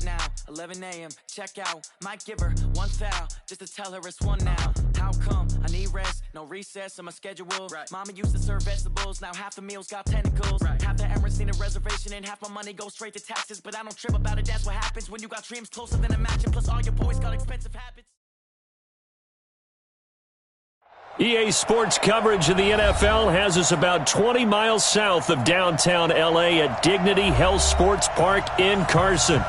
up now, 11 a.m., check out. Might give her one foul, just to tell her it's one now. How come? I need rest, no recess in my schedule. Mama used to serve vegetables, now half the meals got tentacles. Half the Emirates need a reservation and half my money goes straight to taxes. But I don't trip about it, that's what happens when you got dreams closer than a mansion. Plus all your boys got expensive habits. EA Sports coverage of the NFL has us about 20 miles south of downtown L.A. at Dignity Health Sports Park in Carson.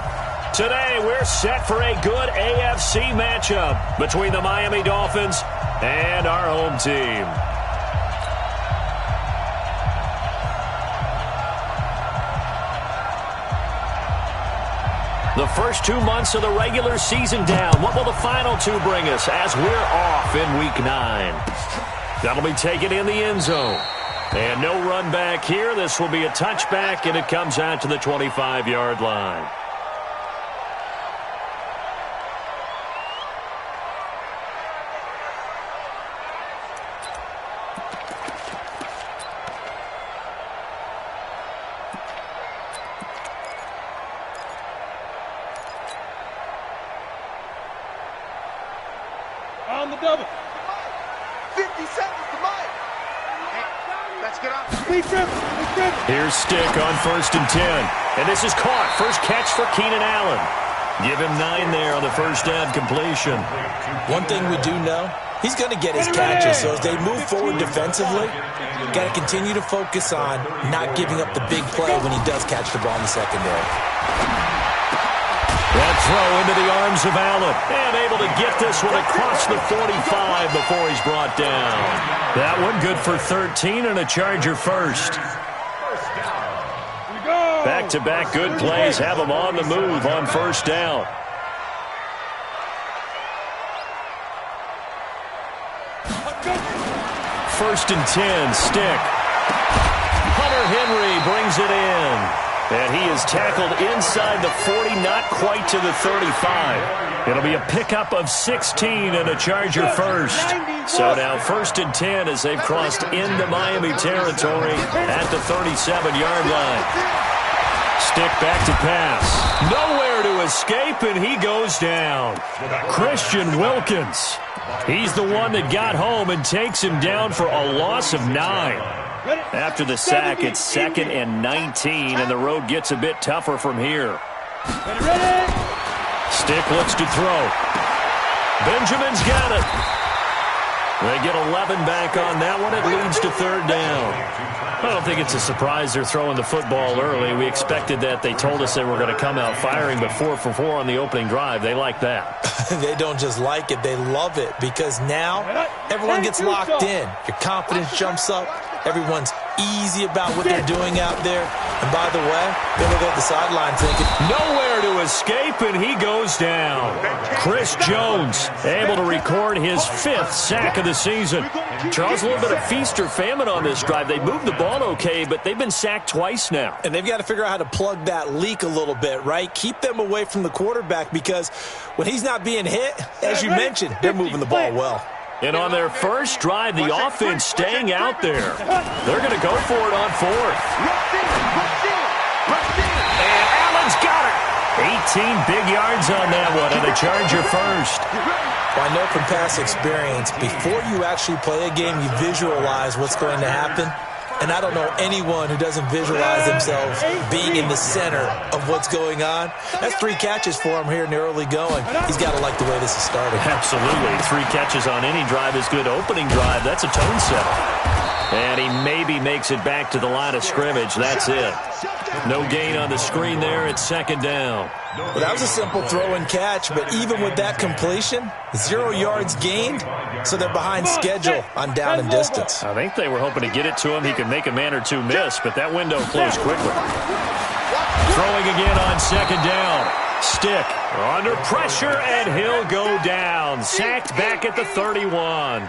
Today, we're set for a good AFC matchup between the Miami Dolphins and our home team. The first 2 months of the regular season down. What will the final two bring us as we're off in Week 9? That'll be taken in the end zone. And no run back here. This will be a touchback, and it comes out to the 25-yard line. On the double. 50 seconds to Mike. Let's get up. Here's Stick on 1st and 10. And this is caught. First catch for Keenan Allen. Give him 9 there on the first down completion. One thing we do know, he's going to get his catches. So as they move forward defensively, got to continue to focus on not giving up the big play when he does catch the ball in the secondary. That throw into the arms of Allen. And able to get this one across the 45 before he's brought down. That one good for 13 and a Charger first. Back-to-back good plays have them on the move on first down. First and 10, Stick. Hunter Henry brings it in. And he is tackled inside the 40, not quite to the 35. It'll be a pickup of 16 and a Charger first. So now 1st and 10 as they've crossed into Miami territory at the 37-yard line. Stick back to pass. Nowhere to escape, and he goes down. Christian Wilkins. He's the one that got home and takes him down for a loss of 9. After the sack, it's 2nd and 19, and the road gets a bit tougher from here. Stick looks to throw. Benjamin's got it. They get 11 back on that one. It leads to 3rd down. I don't think it's a surprise they're throwing the football early. We expected that. They told us they were going to come out firing, but 4 for 4 on the opening drive. They like that. They don't just like it. They love it because now everyone gets locked in. Your confidence jumps up. Everyone's easy about what they're doing out there. And by the way, they look at the sideline thinking, nowhere to escape, and he goes down. Chris Jones able to record his 5th sack of the season. Charles, a little bit of feast or famine on this drive. They moved the ball okay, but they've been sacked twice now. And they've got to figure out how to plug that leak a little bit, right? Keep them away from the quarterback because when he's not being hit, as you mentioned, they're moving the ball well. And on their first drive, the offense staying out there. They're going to go for it on 4th. And Allen's got it. 18 big yards on that one, and a Charger first. Well, I know from past experience, before you actually play a game, you visualize what's going to happen. And I don't know anyone who doesn't visualize themselves being in the center of what's going on. That's 3 catches for him here in the early going. He's got to like the way this is started. Absolutely. 3 catches on any drive is good. Opening drive, that's a tone setter. And he maybe makes it back to the line of scrimmage. That's it. No gain on the screen there. It's 2nd down. Well, that was a simple throw and catch, but even with that completion, 0 yards gained, so they're behind schedule on down and distance. I think they were hoping to get it to him. He could make a man or two miss, but that window closed quickly. Throwing again on 2nd down. Stick under pressure, and he'll go down. Sacked back at the 31.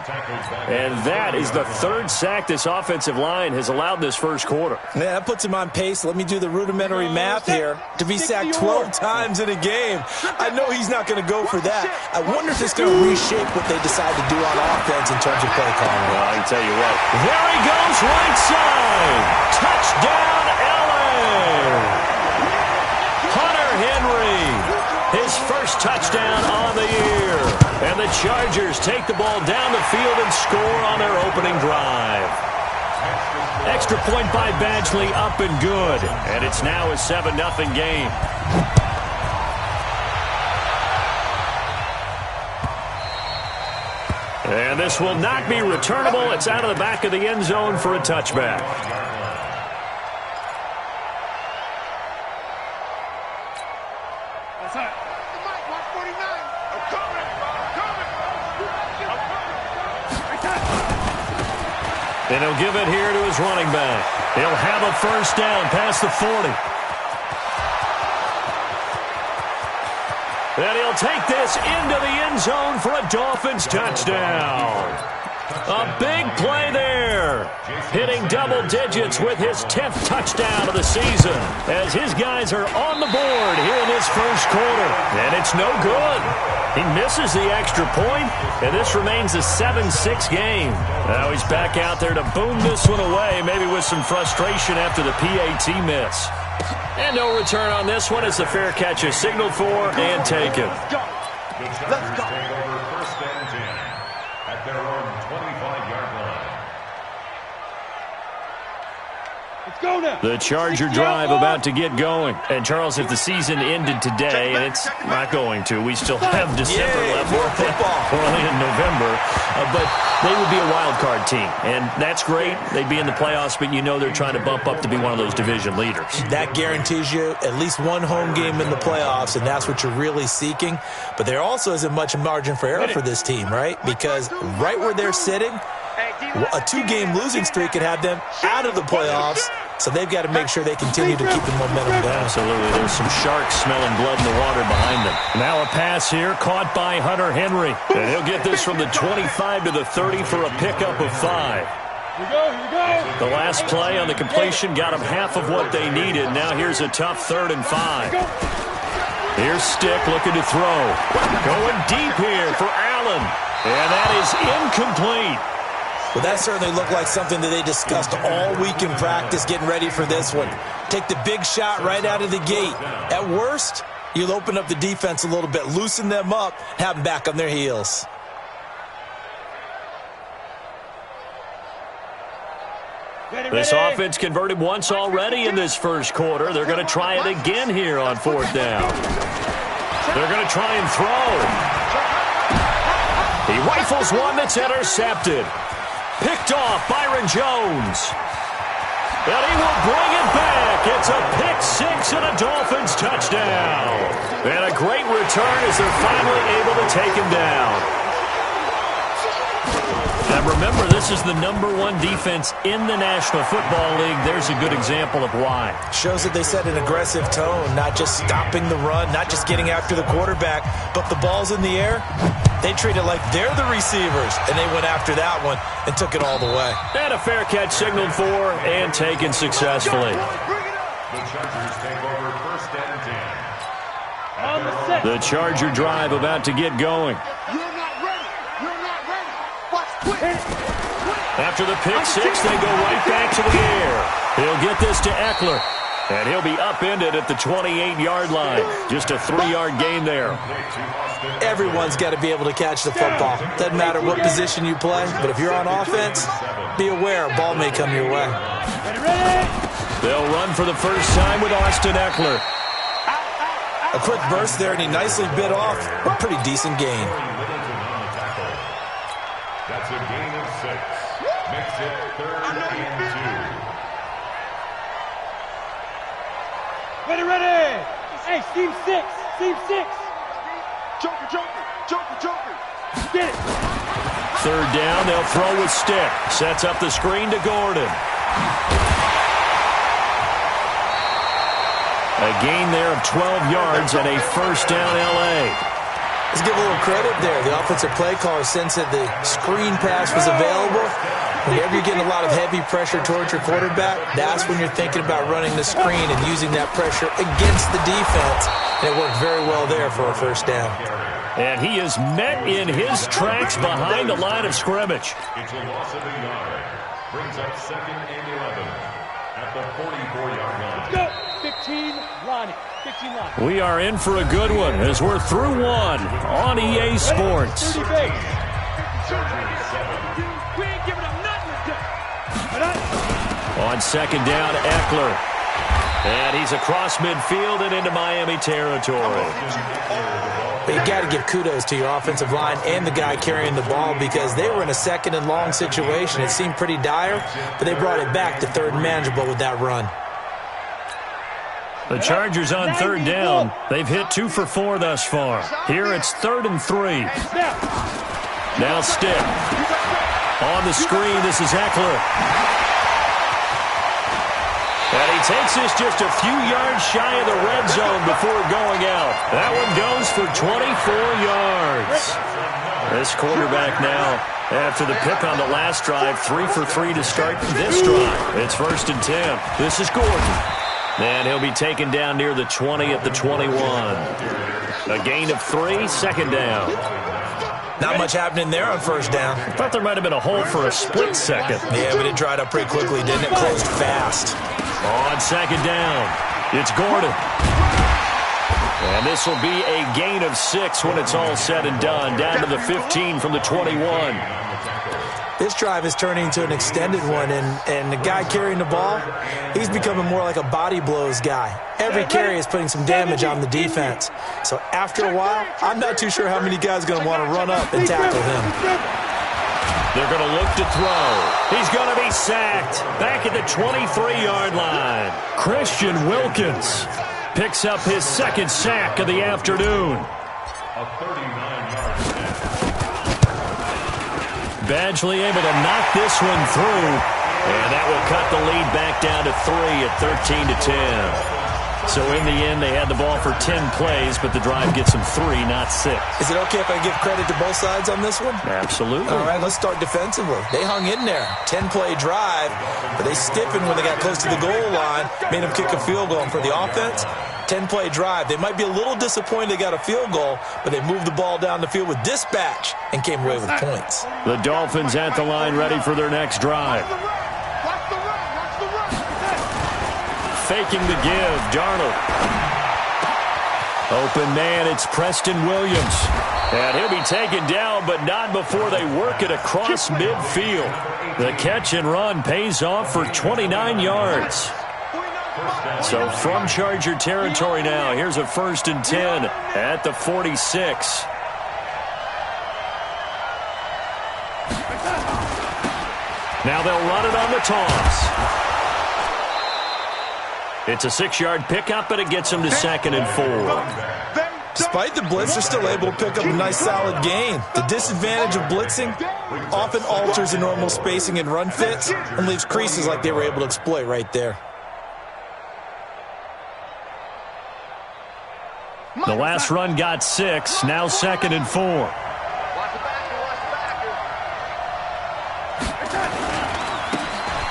And that is the 3rd sack this offensive line has allowed this first quarter. Yeah, that puts him on pace. Let me do the rudimentary math here. To be sacked 12 times in a game, I know he's not going to go for that. I wonder if it's going to reshape what they decide to do on offense in terms of play calling. Well, I can tell you what. There he goes, right side. Touchdown, LA. Hunter Henry his first touchdown on the year. And the Chargers take the ball down the field and score on their opening drive. Extra point by Badgley, up and good. And it's now a 7-0 game. And this will not be returnable. It's out of the back of the end zone for a touchback. And he'll give it here to his running back. He'll have a first down past the 40. And he'll take this into the end zone for a Dolphins touchdown. A big play there. Hitting double digits with his 10th touchdown of the season as his guys are on the board here in this first quarter. And it's no good. He misses the extra point, and this remains a 7-6 game. Now he's back out there to boom this one away, maybe with some frustration after the PAT miss. And no return on this one as the fair catch is signaled for and taken. Let's go. Let's go. Take over first and 10 at their own 25-yard line. Let's go now. The Charger drive about to get going. And, Charles, if the season ended today, and it's not going to, we still have December left. More football. We're only in November. But they would be a wild card team. And that's great. They'd be in the playoffs, but you know they're trying to bump up to be one of those division leaders. That guarantees you at least one home game in the playoffs, and that's what you're really seeking. But there also isn't much margin for error for this team, right? Because right where they're sitting, a 2-game losing streak could have them out of the playoffs. So they've got to make sure they continue to keep the momentum going. Absolutely. There's some sharks smelling blood in the water behind them. Now a pass here caught by Hunter Henry. And he'll get this from the 25 to the 30 for a pickup of 5. Here we go. The last play on the completion got them half of what they needed. Now here's a tough 3rd and 5. Here's Stick looking to throw. Going deep here for Allen. And that is incomplete. Well, that certainly looked like something that they discussed all week in practice getting ready for this one. Take the big shot right out of the gate. At worst, you'll open up the defense a little bit, loosen them up, have them back on their heels. This offense converted once already in this first quarter. They're going to try it again here on 4th down. They're going to try and throw. He rifles one that's intercepted. Picked off Byron Jones. And he will bring it back. It's a pick 6 and a Dolphins touchdown. And a great return as they're finally able to take him down. And remember, this is the #1 defense in the National Football League. There's a good example of why. Shows that they set an aggressive tone, not just stopping the run, not just getting after the quarterback, but the ball's in the air. They treat it like they're the receivers, and they went after that one and took it all the way. And a fair catch signaled for and taken successfully. The Chargers take over first and 10. On the set. The Charger drive about to get going. You're not ready. You're not ready. Watch quick. After the pick 6, they go right back to the air. He'll get this to Eckler. And he'll be upended at the 28-yard line. Just a 3-yard gain there. Everyone's got to be able to catch the football. Doesn't matter what position you play, but if you're on offense, be aware a ball may come your way. They'll run for the first time with Austin Eckler. A quick burst there, and he nicely bit off a pretty decent gain. That's a gain of 6. Makes it 3rd and 2. Ready. Hey, scheme 6. Scheme 6. Joker. Get it. 3rd down, they'll throw with Stick. Sets up the screen to Gordon. A gain there of 12 yards and a first down L.A. Let's give a little credit there. The offensive play caller sensed that the screen pass was available. Whenever you're getting a lot of heavy pressure towards your quarterback, that's when you're thinking about running the screen and using that pressure against the defense. And it worked very well there for a first down. And he is met in his tracks behind the line of scrimmage. It's a loss of a yard. Brings up 2nd and 11 at the 44-yard line. Go. 15, Lonnie. We are in for a good one as we're through one on EA Sports. On second down, Eckler. And he's across midfield and into Miami territory. But you got to give kudos to your offensive line and the guy carrying the ball because they were in a second and long situation. It seemed pretty dire, but they brought it back to third and manageable with that run. The Chargers on third down. They've hit 2 for 4 thus far. Here it's 3rd and 3. Now Stick. On the screen, this is Eckler. And he takes this just a few yards shy of the red zone before going out. That one goes for 24 yards. This quarterback now, after the pick on the last drive, 3 for 3 to start this drive. It's 1st and 10. This is Gordon. And he'll be taken down near the 20 at the 21. A gain of 3, 2nd down. Not much happening there on 1st down. I thought there might have been a hole for a split second. Yeah, but it dried up pretty quickly, didn't it? Closed fast. On 2nd down, it's Gordon. And this will be a gain of 6 when it's all said and done. Down to the 15 from the 21. This drive is turning into an extended one, and the guy carrying the ball, he's becoming more like a body blows guy. Every carry is putting some damage on the defense. So after a while, I'm not too sure how many guys are going to want to run up and tackle him. They're going to look to throw. He's going to be sacked. Back at the 23-yard line. Christian Wilkins picks up his 2nd sack of the afternoon. A 39-yard sack. Badgley able to knock this one through. And that will cut the lead back down to 3 at 13 to 10. So in the end, they had the ball for 10 plays, but the drive gets them 3, not 6. Is it okay if I give credit to both sides on this one? Absolutely. All right, let's start defensively. They hung in there. 10-play drive, but they stiffened when they got close to the goal line, made them kick a field goal. And for the offense, 10-play drive. They might be a little disappointed they got a field goal, but they moved the ball down the field with dispatch and came away with points. The Dolphins at the line ready for their next drive. Faking the give, Darnold. Open man, it's Preston Williams. And he'll be taken down, but not before they work it across midfield. The catch and run pays off for 29 yards. So from Charger territory now, here's a 1st and 10 at the 46. Now they'll run it on the toss. It's a 6-yard pickup, but it gets them to 2nd and 4. Despite the blitz, they're still able to pick up a nice, solid gain. The disadvantage of blitzing often alters the normal spacing and run fits and leaves creases like they were able to exploit right there. The last run got 6, now 2nd and 4.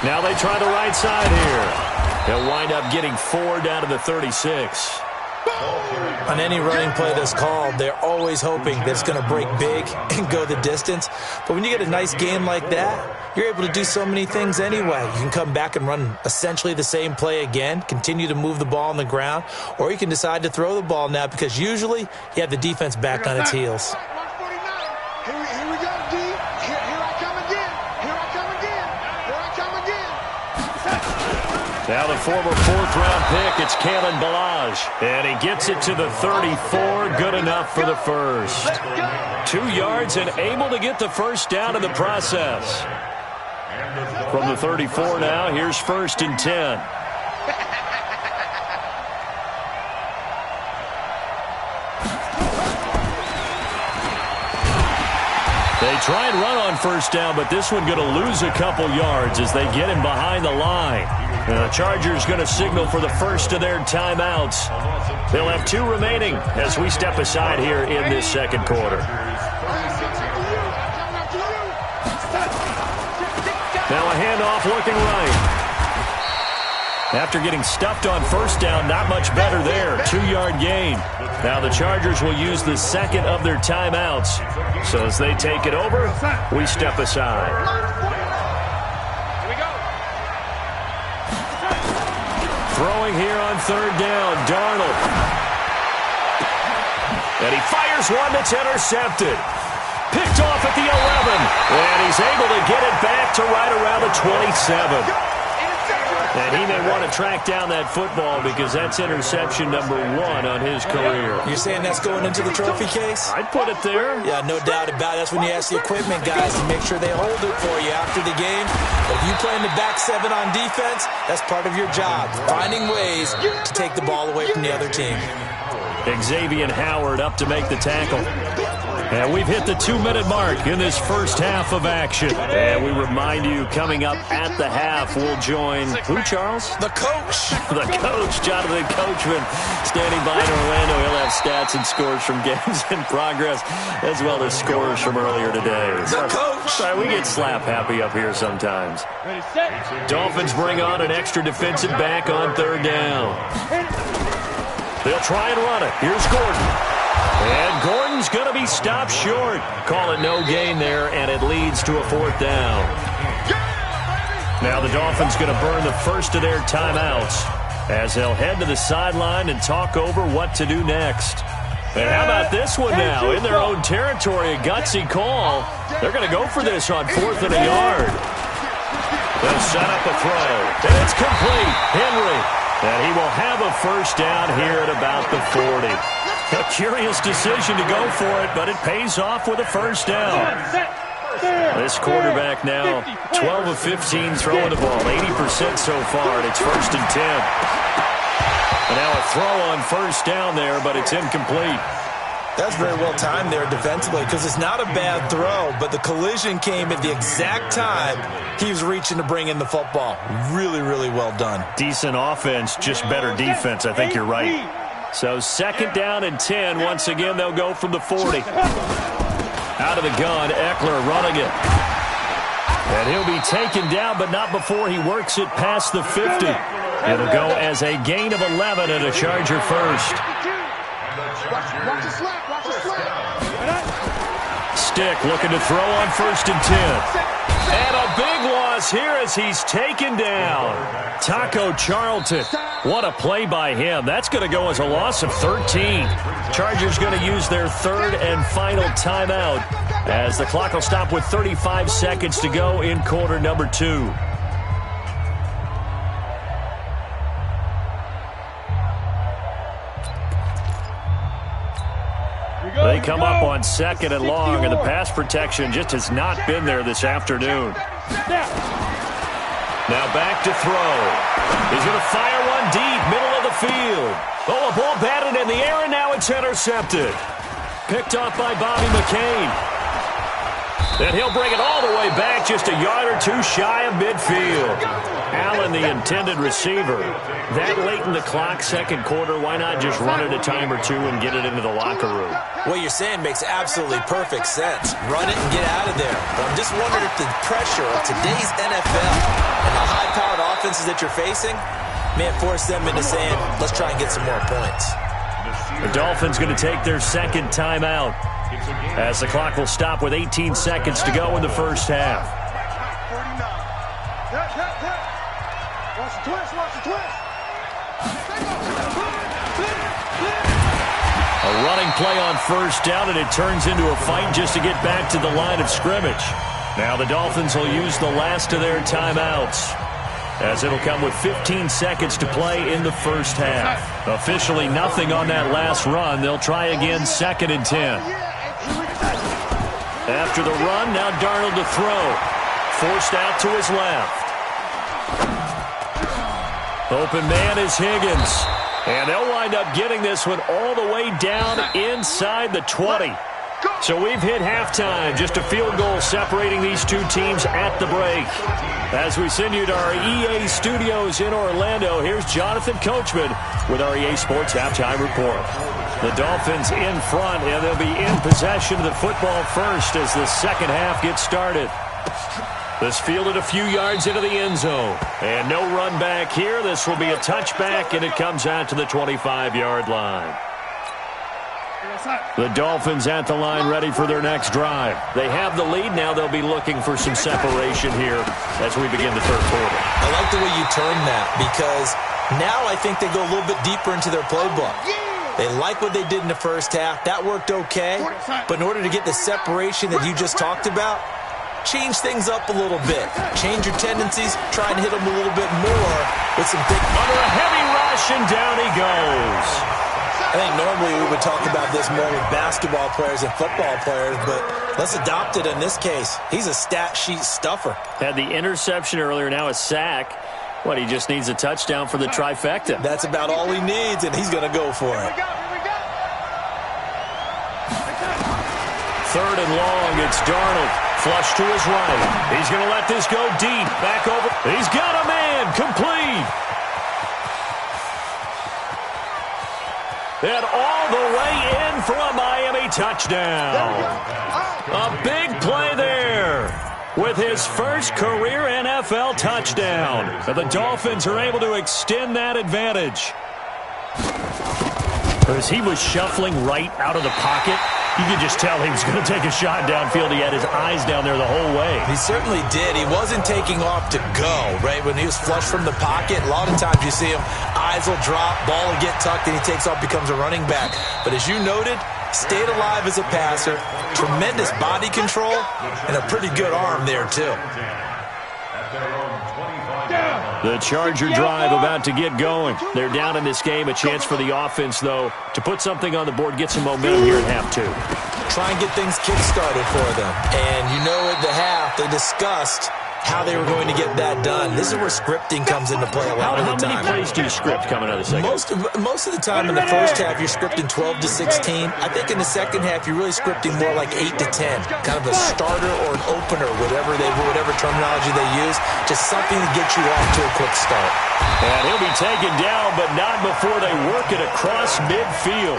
Now they try the right side here. They'll wind up getting 4 down to the 36. On any running play that's called, they're always hoping that it's going to break big and go the distance. But when you get a nice game like that, you're able to do so many things anyway. You can come back and run essentially the same play again, continue to move the ball on the ground, or you can decide to throw the ball now because usually you have the defense back on its heels. Here we go, D. Here I come again. Here I come again. Here I come again. Now the former 4th-round pick, it's Kalen Ballage. And he gets it to the 34, good enough for the first. 2 yards and able to get the first down in the process. From the 34 now, here's 1st and 10. They try and run on 1st down, but this one going to lose a couple yards as they get him behind the line. And the Chargers going to signal for the first of their timeouts. They'll have 2 remaining as we step aside here in this 2nd quarter. Now a handoff looking right. After getting stuffed on 1st down, not much better there. 2-yard gain. Now the Chargers will use the 2nd of their timeouts. So as they take it over, we step aside. Throwing here on third down, Darnold. And he fires one that's intercepted. Picked off at the 11. And he's able to get it back to right around the 27. And he may want to track down that football because that's interception number 1 on his career. You're saying that's going into the trophy case? I'd put it there. Yeah, no doubt about it. That's when you ask the equipment guys to make sure they hold it for you after the game. But if you play in the back 7 on defense, that's part of your job, finding ways to take the ball away from the other team. Xavier Howard up to make the tackle. And we've hit the 2-minute mark in this first half of action. And we remind you, coming up at the half, we'll join, who, Charles? The coach. The coach, Jonathan Coachman, standing by in Orlando. He'll have stats and scores from games in progress, as well as scores from earlier today. The coach. Sorry, we get slap happy up here sometimes. Dolphins bring on an extra defensive back on third down. They'll try and run it. Here's Gordon. And Gordon's going to be stopped short. Call it no gain there, and it leads to a 4th down. Now the Dolphins going to burn the first of their timeouts as they'll head to the sideline and talk over what to do next. And how about this one now? In their own territory, a gutsy call. They're going to go for this on 4th and a yard. They'll set up a throw. And it's complete. Henry. And he will have a first down here at about the 40. A curious decision to go for it, but it pays off with a first down. This quarterback now 12 of 15 throwing the ball, 80% so far, and it's 1st and 10. And now a throw on first down there, but it's incomplete. That's very well timed there defensively because it's not a bad throw, but the collision came at the exact time he was reaching to bring in the football. Really, really well done. Decent offense, just better defense. I think you're right. So 2nd down and 10. Once again, they'll go from the 40. Out of the gun, Eckler running it. And he'll be taken down, but not before he works it past the 50. It'll go as a gain of 11 and a Charger first. Watch the slap. Watch the slap. Stick looking to throw on 1st and 10. And a big loss here as he's taken down. Taco Charlton. What a play by him. That's going to go as a loss of 13. Chargers going to use their 3rd and final timeout as the clock will stop with 35 seconds to go in quarter number 2. They come up on 2nd and long, and the pass protection just has not been there this afternoon. Now back to throw. He's going to fire one deep, middle of the field. Oh, a ball batted in the air, and now it's intercepted. Picked off by Bobby McCain. And he'll bring it all the way back, just a yard or 2 shy of midfield. Allen, the intended receiver. That late in the clock, 2nd quarter, why not just run it a time or 2 and get it into the locker room? What you're saying makes absolutely perfect sense. Run it and get out of there. But I'm just wondering if the pressure of today's NFL and the high-powered offenses that you're facing may have forced them into saying, let's try and get some more points. The Dolphins going to take their 2nd timeout as the clock will stop with 18 seconds to go in the first half. Watch the twist. Watch the twist. A running play on 1st down, and it turns into a fight just to get back to the line of scrimmage. Now the Dolphins will use the last of their timeouts, as it'll come with 15 seconds to play in the first half. Officially nothing on that last run. They'll try again 2nd and 10. After the run, now Darnold to throw. Forced out to his left. Open man is Higgins. And they'll wind up getting this one all the way down inside the 20. So we've hit halftime. Just a field goal separating these two teams at the break. As we send you to our EA studios in Orlando, here's Jonathan Coachman with our EA Sports Halftime Report. The Dolphins in front, and they'll be in possession of the football first as the second half gets started. This fielded a few yards into the end zone. And no run back here. This will be a touchback, and it comes out to the 25-yard line. The Dolphins at the line ready for their next drive. They have the lead. Now they'll be looking for some separation here as we begin the third quarter. I like the way you term that because Now I think they go a little bit deeper into their playbook. They like what they did in the first half. That worked okay. But in order to get the separation that you just talked about, change things up a little bit. Change your tendencies. Try and hit them a little bit more with some big... Under a heavy rush, and down he goes. I think normally we would talk about this more with basketball players and football players, but let's adopt it in this case. He's a stat sheet stuffer. Had the interception earlier, now a sack. What, he just needs a touchdown for the trifecta. That's about all he needs, and he's going to go for it. Third and long, it's Darnold. Flush to his right. He's going to let this go deep. Back over. He's got a man. Complete. And all the way in for a Miami touchdown. A big play there with his first career NFL touchdown. And the Dolphins are able to extend that advantage. As he was shuffling right out of the pocket, you could just tell he was going to take a shot downfield. He had his eyes down there the whole way. He certainly did. He wasn't taking off to go, right? When he was flushed from the pocket, a lot of times you see him, eyes will drop, ball will get tucked, and he takes off, becomes a running back. But as you noted, stayed alive as a passer, tremendous body control, and a pretty good arm there, too. The Charger drive about to get going. They're down in this game. A chance for the offense, though, to put something on the board, get some momentum here at half two. Try and get things kick-started for them. And you know at the half, they discussed how they were going to get that done. This is where scripting comes into play a lot of the time. How many plays do you script coming out of the second? Most of the time in the first half, you're scripting 12 to 16. I think in the second half, you're really scripting more like 8 to 10. Kind of a starter or an opener, whatever terminology they use. Just something to get you off to a quick start. And he'll be taken down, but not before they work it across midfield.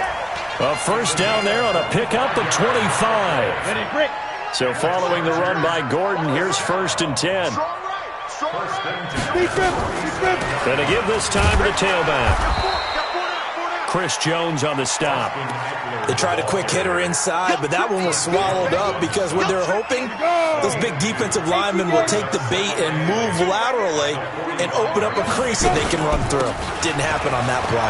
A first down there on a pickup of 25. So following the run by Gordon, here's 1st and 10. Going to give this time to the tailback. Chris Jones on the stop. They tried a quick hitter inside, but that one was swallowed up because what they're hoping, those big defensive linemen will take the bait and move laterally and open up a crease that they can run through. Didn't happen on that play.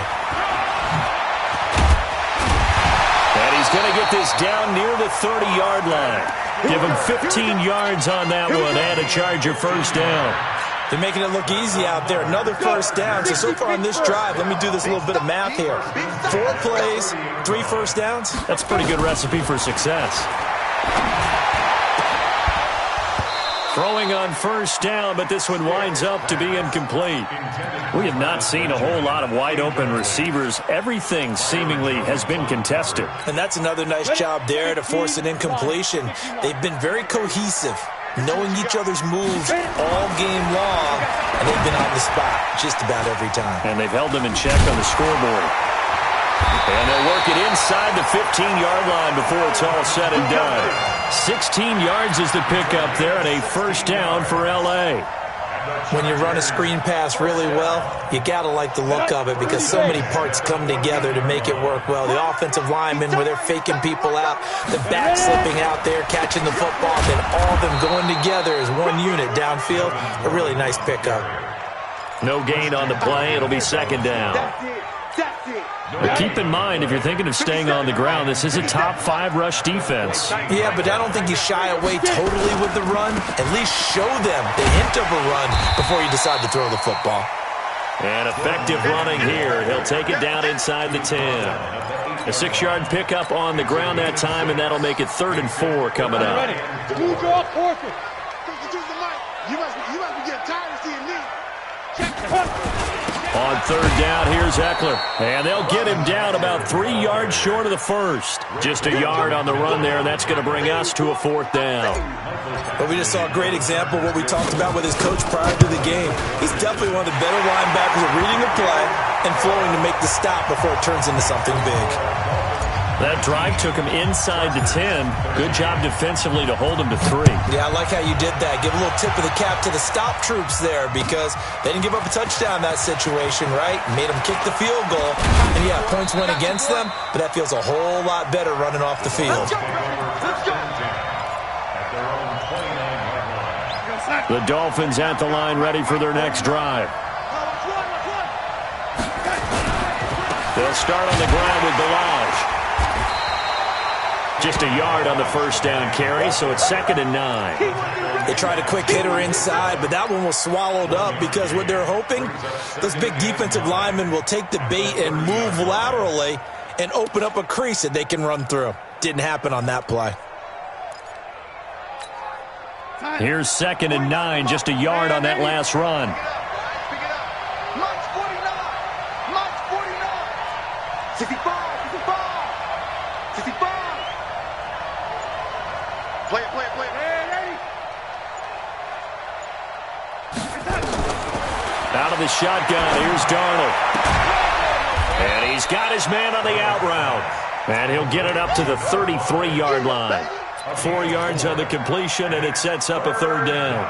And he's going to get this down near the 30-yard line. Give him 15 yards on that one and a Charger first down. They're making it look easy out there. Another first down. So far on this drive, let me do this little bit of math here. 4 plays, 3 first downs. That's a pretty good recipe for success. Throwing on first down, but this one winds up to be incomplete. We have not seen a whole lot of wide-open receivers. Everything seemingly has been contested. And that's another nice job there to force an incompletion. They've been very cohesive, knowing each other's moves all game long, and they've been on the spot just about every time. And they've held them in check on the scoreboard. And they'll work it inside the 15-yard line before it's all said and done. 16 yards is the pickup there and a first down for L.A. When you run a screen pass really well, you got to like the look of it because so many parts come together to make it work well. The offensive linemen, where they're faking people out, the back slipping out there, catching the football, then all of them going together as one unit downfield. A really nice pickup. No gain on the play. It'll be second down. But keep in mind, if you're thinking of staying on the ground, this is a top 5 rush defense. Yeah, but I don't think you shy away totally with the run. At least show them the hint of a run before you decide to throw the football. And effective running here. He'll take it down inside the 10. A 6-yard pickup on the ground that time, and that'll make it 3rd and 4 coming up. You must be getting tired of seeing me. On 3rd down, here's Eckler. And they'll get him down about 3 yards short of the first. Just a yard on the run there, and that's going to bring us to a 4th down. Well, we just saw a great example of what we talked about with his coach prior to the game. He's definitely one of the better linebackers at reading the play and flowing to make the stop before it turns into something big. That drive took him inside the 10. Good job defensively to hold him to 3. Yeah, I like how you did that. Give a little tip of the cap to the stop troops there because they didn't give up a touchdown in that situation, right? Made them kick the field goal. And, yeah, points went against them, but that feels a whole lot better running off the field. The Dolphins at the line ready for their next drive. They'll start on the ground with Balaj. Just a yard on the first down carry, so it's 2nd and 9. They tried a quick hitter inside, but that one was swallowed up because what they're hoping, those big defensive linemen will take the bait and move laterally and open up a crease that they can run through. Didn't happen on that play. Here's 2nd and 9, just a yard on that last run. Pick it up. March 49. March 49. 65. 65. 65. Play it. Ready. Out of the shotgun, here's Darnold. And he's got his man on the out route. And he'll get it up to the 33-yard line. 4 yards on the completion, and it sets up a 3rd down.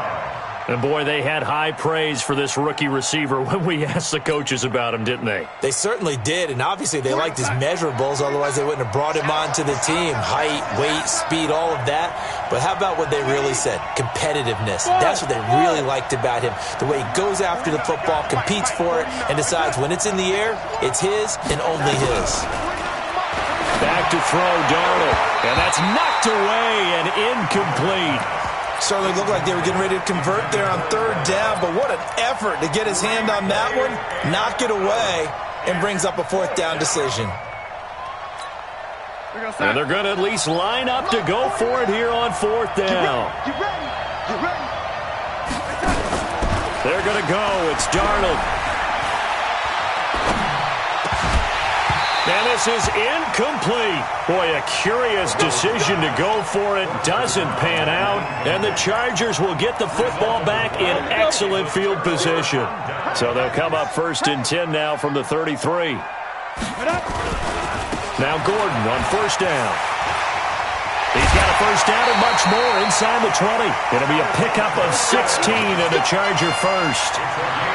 And, boy, they had high praise for this rookie receiver when we asked the coaches about him, didn't they? They certainly did, and obviously they liked his measurables, otherwise they wouldn't have brought him onto the team. Height, weight, speed, all of that. But how about what they really said? Competitiveness. That's what they really liked about him. The way he goes after the football, competes for it, and decides when it's in the air, it's his and only his. Back to throw, Darnold. And that's knocked away and incomplete. Certainly looked like they were getting ready to convert there on 3rd down, but what an effort to get his hand on that one, knock it away, and brings up a 4th down decision. And they're going to at least line up to go for it here on 4th down. Get ready. They're going to go. It's Darnold. And this is incomplete. Boy, a curious decision to go for it. Doesn't pan out. And the Chargers will get the football back in excellent field position. So they'll come up 1st and 10 now from the 33. Now Gordon on 1st down. He's got a 1st down and much more inside the 20. It'll be a pickup of 16 and a Charger first.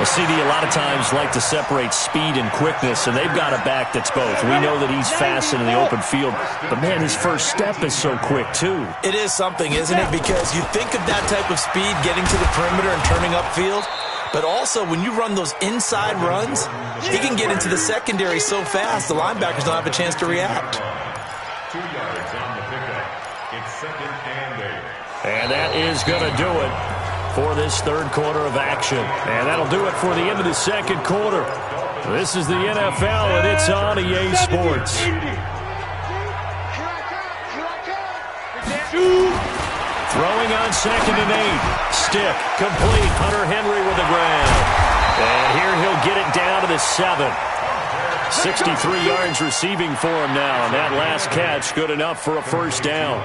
A CD a lot of times like to separate speed and quickness, and they've got a back that's both. We know that he's fast in the open field, but, man, his first step is so quick, too. It is something, isn't it? Because you think of that type of speed getting to the perimeter and turning upfield, but also when you run those inside runs, he can get into the secondary so fast the linebackers don't have a chance to react. 2 yards on the pickup. It's 2nd and 8. And that is going to do it for this 3rd quarter of action. And that'll do it for the end of the 2nd quarter. This is the NFL, and it's on EA Sports. Throwing on 2nd and 8. Stick, complete. Hunter Henry with the grab. And here he'll get it down to the 7. 63 yards receiving for him now, and that last catch good enough for a 1st down.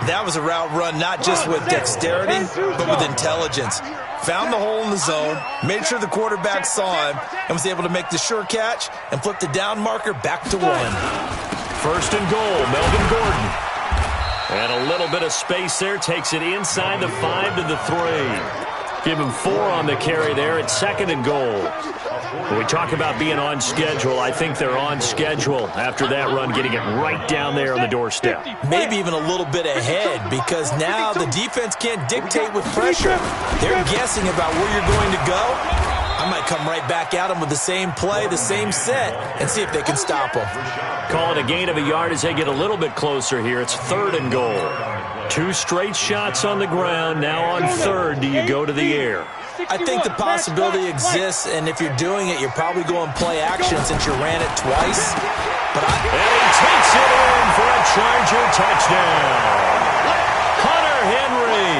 That was a route run not just with dexterity, but with intelligence. Found the hole in the zone, made sure the quarterback saw him, and was able to make the sure catch and flip the down marker back to 1. 1st and goal, Melvin Gordon. And a little bit of space there, takes it inside the 5 to the 3. Give him 4 on the carry there at 2nd and goal. When we talk about being on schedule, I think they're on schedule after that run, getting it right down there on the doorstep. Maybe even a little bit ahead, because now the defense can't dictate with pressure. They're guessing about where you're going to go. I might come right back at them with the same play, the same set, and see if they can stop them. Call it a gain of a yard as they get a little bit closer here. It's 3rd and goal. 2 straight shots on the ground. Now on 3rd, do you go to the air? I think the possibility exists, and if you're doing it, you're probably going play action since you ran it twice. And he takes it in for a Charger touchdown. Hunter Henry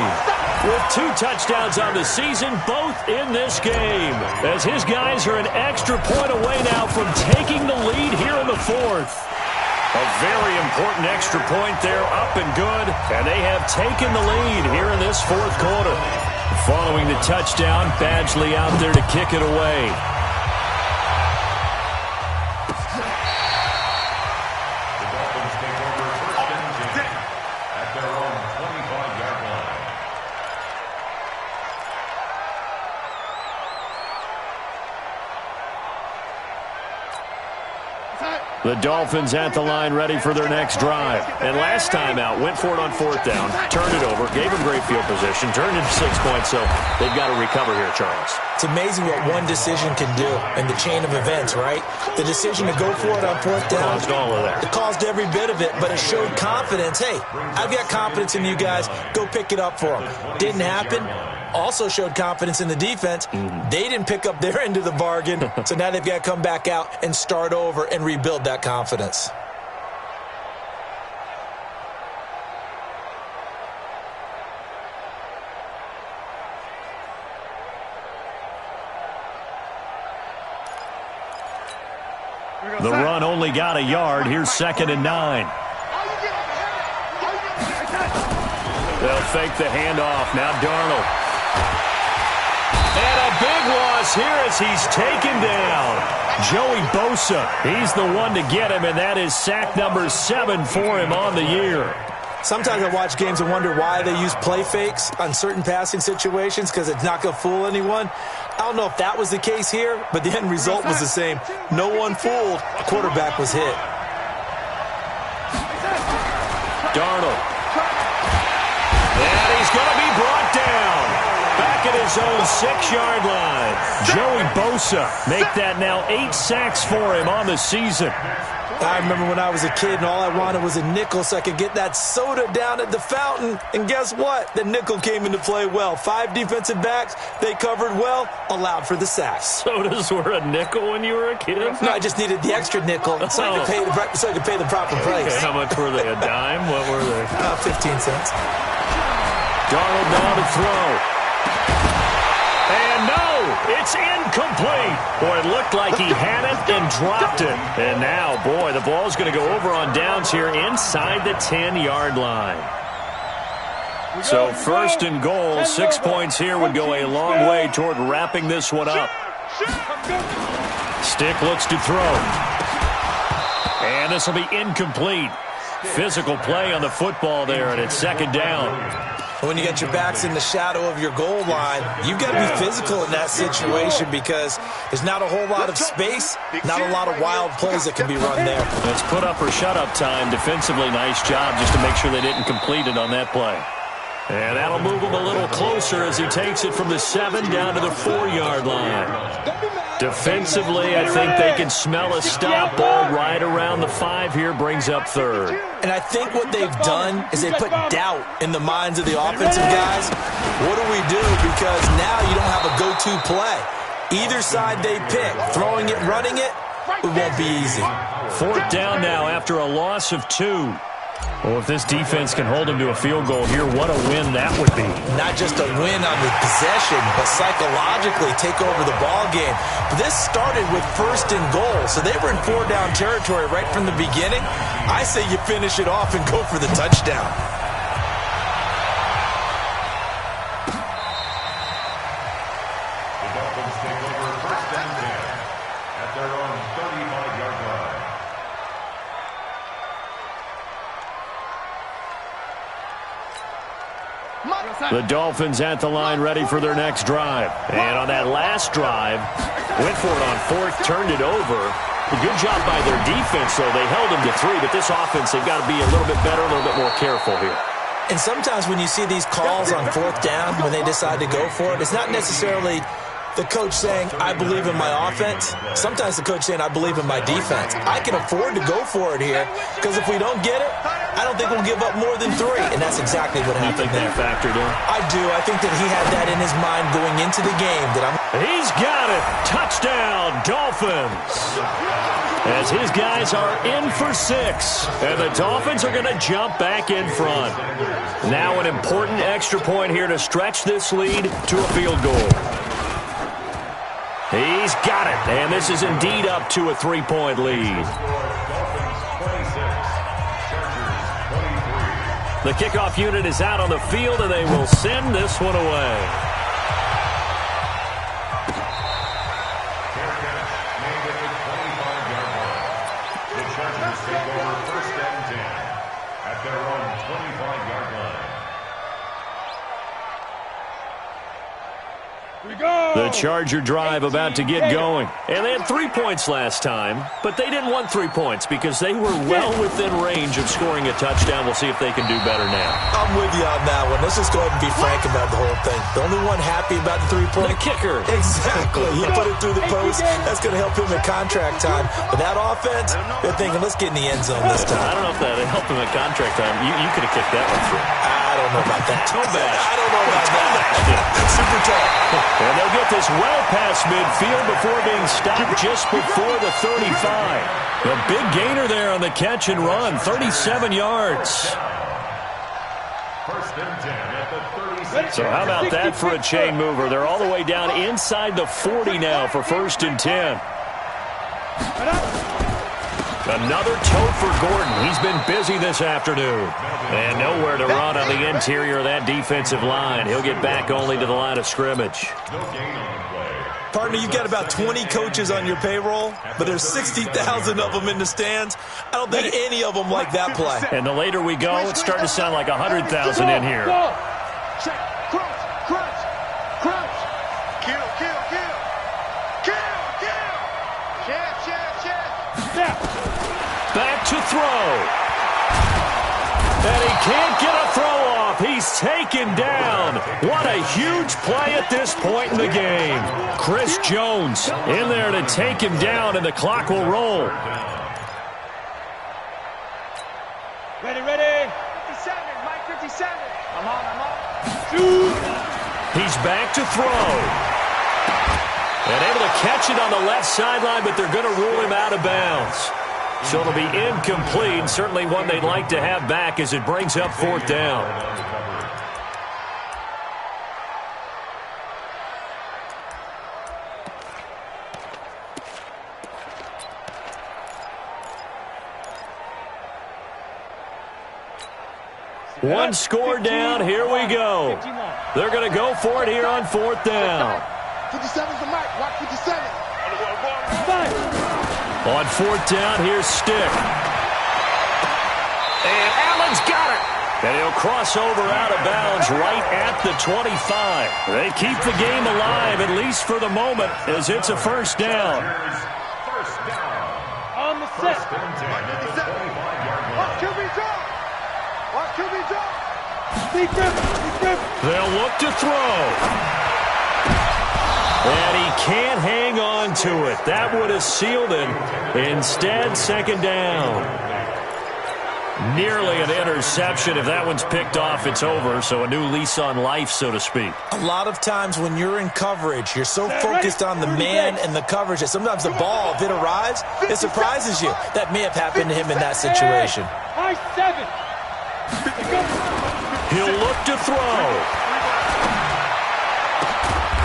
with 2 touchdowns on the season, both in this game, as his guys are an extra point away now from taking the lead here in the 4th. A very important extra point there, up and good, and they have taken the lead here in this 4th quarter. Following the touchdown, Badgley out there to kick it away. The Dolphins take over 1st and 10 at their own 25-yard line. The Dolphins at the line ready for their next drive. And last time out, went for it on 4th down, turned it over, gave them great field position, turned into 6 points, so they've got to recover here, Charles. It's amazing what one decision can do in the chain of events, right? The decision to go for it on 4th down. Caused all of that. It caused every bit of it, but it showed confidence. Hey, I've got confidence in you guys. Go pick it up for them. Didn't happen. Also showed confidence in the defense. They didn't pick up their end of the bargain, so now they've got to come back out and start over and rebuild that confidence. The run only got a yard. Here's 2nd and 9. They'll fake the handoff. Now Darnold. And a big loss here as he's taken down. Joey Bosa, he's the one to get him, and that is sack number 7 for him on the year. Sometimes I watch games and wonder why they use play fakes on certain passing situations, because it's not going to fool anyone. I don't know if that was the case here, but the end result was the same. No one fooled. The quarterback was hit. Darnold. And he's going to be brought down. Back at his own 6-yard line. Joey Bosa make that now 8 sacks for him on the season. I remember when I was a kid and all I wanted was a nickel so I could get that soda down at the fountain. And guess what? The nickel came into play well. 5 defensive backs, they covered well, allowed for the sacks. Sodas were a nickel when you were a kid? No, I just needed the extra nickel so I could pay the proper price. Okay, how much were they? A dime? What were they? 15 cents. Darnold now to throw. And no, it's incomplete. Boy, it looked like he had it and dropped it. And now, boy, the ball's going to go over on downs here inside the 10-yard line. So 1st and goal, 6 points here would go a long way toward wrapping this one up. Stick looks to throw. And this will be incomplete. Physical play on the football there, and it's 2nd down. When you get your backs in the shadow of your goal line, you've got to be physical in that situation because there's not a whole lot of space, not a lot of wild plays that can be run there. It's put up or shut up time. Defensively, nice job just to make sure they didn't complete it on that play. And that'll move him a little closer as he takes it from the 7 down to the 4-yard line. Defensively, I think they can smell a stop ball right around the 5 here, brings up 3rd. And I think what they've done is they put doubt in the minds of the offensive guys. What do we do? Because now you don't have a go-to play. Either side they pick, throwing it, running it, it won't be easy. 4th down now after a loss of 2. Well, if this defense can hold him to a field goal here, what a win that would be. Not just a win on the possession, but psychologically take over the ball game. But this started with 1st and goal, so they were in 4-down territory right from the beginning. I say you finish it off and go for the touchdown. The Dolphins take over 1st and 10 at their own 35-yard line. The Dolphins at the line ready for their next drive. And on that last drive, went for it on 4th, turned it over. A good job by their defense, though. They held them to 3, but this offense, they've got to be a little bit better, a little bit more careful here. And sometimes when you see these calls on 4th down, when they decide to go for it, it's not necessarily the coach saying, I believe in my offense. Sometimes the coach saying, I believe in my defense. I can afford to go for it here because if we don't get it, I don't think we'll give up more than 3. And that's exactly what happened there. You think that factored in? I do. I think that he had that in his mind going into the game. He's got it. Touchdown, Dolphins. As his guys are in for 6. And the Dolphins are going to jump back in front. Now an important extra point here to stretch this lead to a field goal. He's got it, and this is indeed up to a 3-point lead. The kickoff unit is out on the field, and they will send this one away. Fair catch made at the 25-yard line. The Chargers take over 1st and 10 at their own 25-yard line. The Charger drive about to get going. And they had 3 points last time, but they didn't want 3 points because they were well within range of scoring a touchdown. We'll see if they can do better now. I'm with you on that one. Let's just go ahead and be frank about the whole thing. The only one happy about the 3-point? The kicker. Exactly. He put it through the post. That's going to help him in contract time. But that offense, they're thinking, let's get in the end zone this time. I don't know if that helped him in contract time. You could have kicked that one through. I don't know about that. Toe bash. I don't know about that. Super tall. And they'll get this well past midfield before being stopped just before the 35. The big gainer there on the catch and run, 37 yards. First and 10 at the 36. So how about that for a chain mover? They're all the way down inside the 40 now for first and 10. Another tote for Gordon. He's been busy this afternoon. And nowhere to run on the interior of that defensive line. He'll get back only to the line of scrimmage. No gain on the play. Partner, you've got about 20 coaches on your payroll, but there's 60,000 of them in the stands. I don't think any of them like that play. And the later we go, it's starting to sound like 100,000 in here. Check. Crunch. Kill. Check. Back to throw. And he can't get a throw off. He's taken down. What a huge play at this point in the game. Chris Jones in there to take him down, and the clock will roll. Ready. 57, Mike 57. I'm on. He's back to throw. And able to catch it on the left sideline, but they're going to rule him out of bounds. So it'll be incomplete, certainly one they'd like to have back as it brings up fourth down. One score down, here we go. They're going to go for it here on fourth down. 57's the mic, watch 57. On fourth down, here's Stick. And Allen's got it. And he'll cross over out of bounds right at the 25. They keep the game alive, at least for the moment, as it's a first down. First down. On the set. First and 10 at the 25-yard line. Watch QB drop. Big grip. They'll look to throw. And he can't hang on to it. That would have sealed it. Instead, second down. Nearly an interception. If that one's picked off, it's over. So a new lease on life, so to speak. A lot of times when you're in coverage, you're so focused on the man and the coverage that sometimes the ball, if it arrives, it surprises you. That may have happened to him in that situation. High 7. He'll look to throw.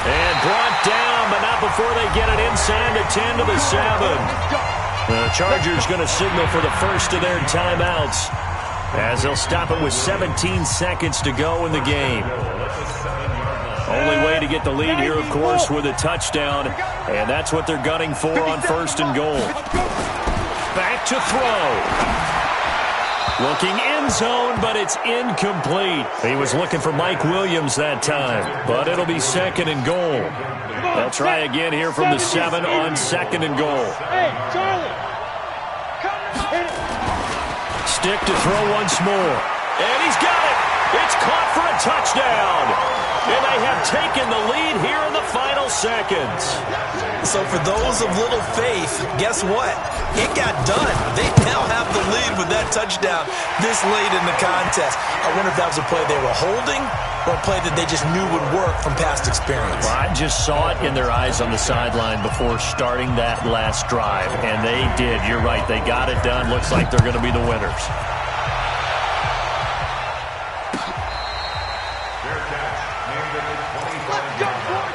And brought down, but not before they get it inside the 10 to the 7. The Chargers going to signal for the first of their timeouts as they'll stop it with 17 seconds to go in the game. Only way to get the lead here, of course, with a touchdown, and that's what they're gunning for on first and goal. Back to throw. Looking end zone, but it's incomplete. He was looking for Mike Williams that time, but it'll be second and goal. They'll try again here from the 7 on second and goal. Hey, Charlie. Stick to throw once more. And he's got it. It's caught for a touchdown. And they have taken the lead here in the final seconds. So for those of little faith, guess what? It got done. They now have the lead with that touchdown this late in the contest. I wonder if that was a play they were holding or a play that they just knew would work from past experience. Well, I just saw it in their eyes on the sideline before starting that last drive, and they did. You're right. They got it done. Looks like they're going to be the winners. Fair catch. Named at the 25-yard line.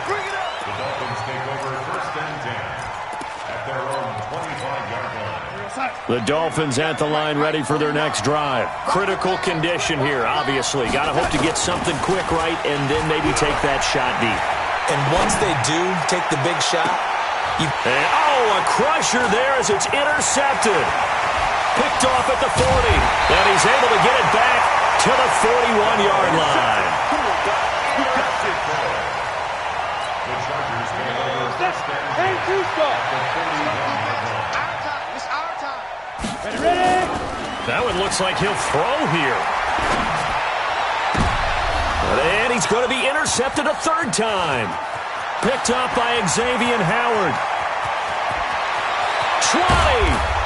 The Dolphins take over first and 10 at their own 25-yard line. The Dolphins at the line ready for their next drive. Critical condition here, obviously. Got to hope to get something quick right and then maybe take that shot deep. And once they do take the big shot, a crusher there as it's intercepted. Picked off at the 40. And he's able to get it back to the 41-yard line. The Chargers It's our time. That one looks like he'll throw here. And he's going to be intercepted a third time. Picked up by Xavier Howard. Try,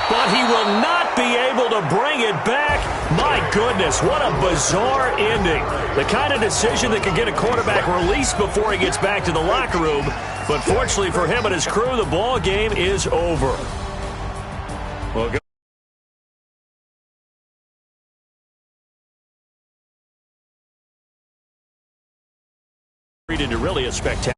but he will not be able to bring it back. My goodness, what a bizarre ending. The kind of decision that could get a quarterback released before he gets back to the locker room. But fortunately for him and his crew, the ball game is over. Well, into really a spectacular